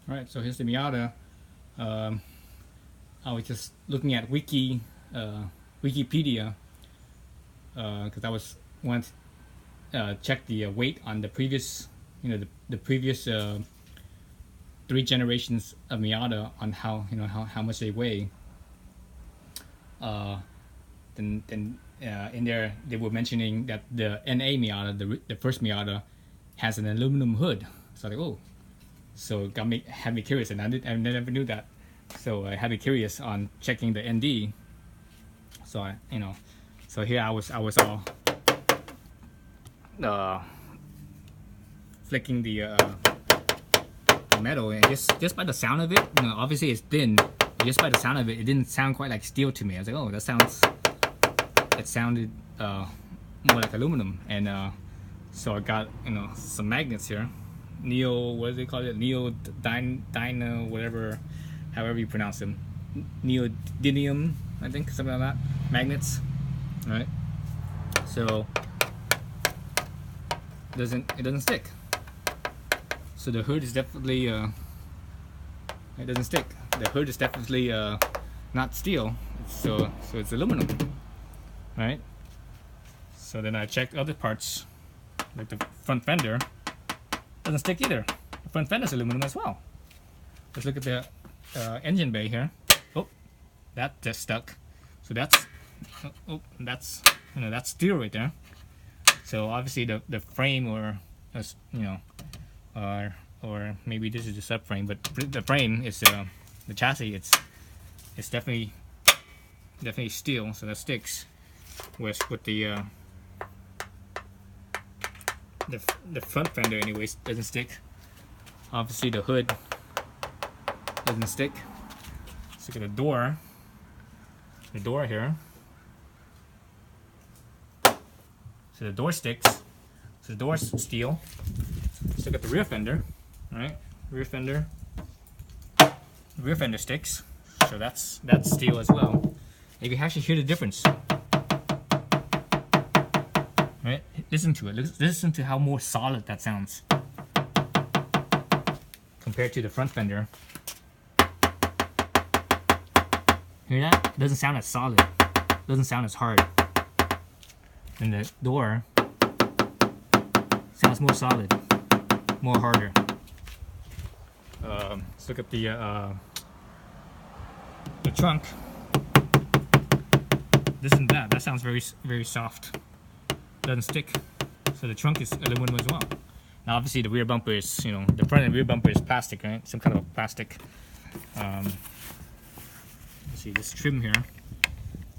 All right, so here's the Miata. Um, I was just looking at Wikipedia because I was want to check the weight on the previous, the previous three generations of Miata on how how much they weigh. Uh, then in there they were mentioning that the NA Miata, the first Miata, has an aluminum hood. So like, oh, so it had me curious, and I never knew that. So I had me curious on checking the ND. So so here I was all uh, flicking the metal, and just by the sound of it, obviously it's thin. But just by the sound of it, it didn't sound quite like steel to me. I was like, oh, it sounded more like aluminum, and so I got some magnets here. What do they call it? Neodyna, whatever, however you pronounce them. Neodymium, I think, something like that. Magnets, all right? So it doesn't stick. So the hood is definitely it doesn't stick. The hood is definitely not steel. So it's aluminum, right? So then I checked other parts, like the front fender. Doesn't stick either. The front fender is aluminum as well. Let's look at the engine bay here. Oh, that just stuck. So that's that's steel right there. So obviously the frame or or maybe this is the subframe, but the frame is the chassis. It's definitely steel, so that sticks. With the front fender, anyways, doesn't stick. Obviously the hood doesn't stick. Let's look at the door. The door here. So the door sticks. So the door's steel. Let's look at the rear fender. All right, rear fender. Rear fender sticks. So that's steel as well. You can actually hear the difference. Right? Listen to it. Listen to how more solid that sounds compared to the front fender. Hear that? It doesn't sound as solid. It doesn't sound as hard. And the door sounds more solid, more harder. Let's look at the trunk. Listen to that. That sounds very soft. Doesn't stick. So the trunk is aluminum as well. Now obviously the rear bumper is, the front and rear bumper is plastic, right? Some kind of plastic. Let's see this trim here.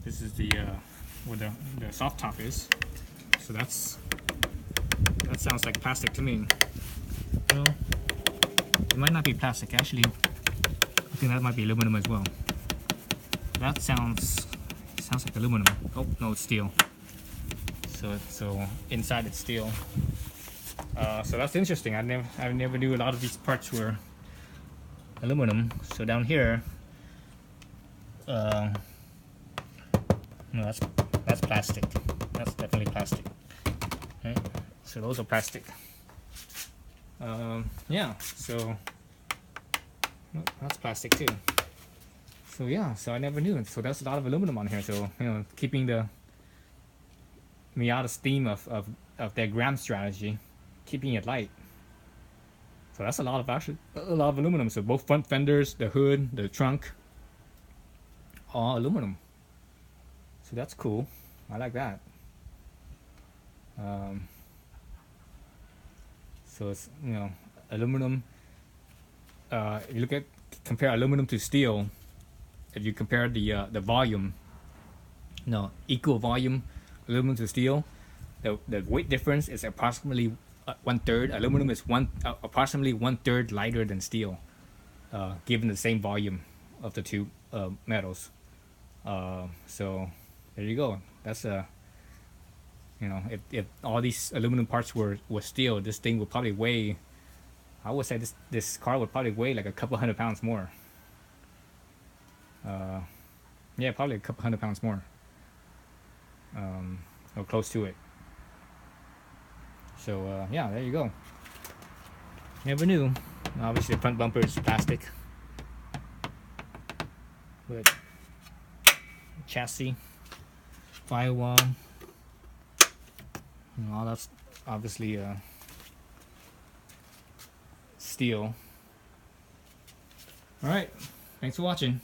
This is the where the soft top is. So that sounds like plastic to me. Well, it might not be plastic. Actually, I think that might be aluminum as well. That sounds like aluminum. Oh no, it's steel. So inside it's steel. So that's interesting. I never knew a lot of these parts were aluminum. So down here, no, that's plastic. That's definitely plastic. Okay, so those are plastic. Yeah. So that's plastic too. So yeah. So I never knew. So there's a lot of aluminum on here. So keeping the Miata's theme of their gram strategy, keeping it light. So that's a lot of aluminum. So both front fenders, the hood, the trunk, all aluminum. So that's cool. I like that. So it's aluminum. If you compare aluminum to steel, if you compare the volume, equal volume, aluminum to steel, the weight difference is approximately 1/3. Aluminum is approximately 1/3 lighter than steel, given the same volume of the two metals. So there you go. That's if all these aluminum parts were steel, this thing would probably weigh. I would say this car would probably weigh like a couple 100 pounds more. Yeah, probably a couple 100 pounds more. Or close to it. So yeah, there you go. Never knew. Obviously the front bumper is plastic. But chassis, firewall, and all that's obviously steel. Alright, thanks for watching.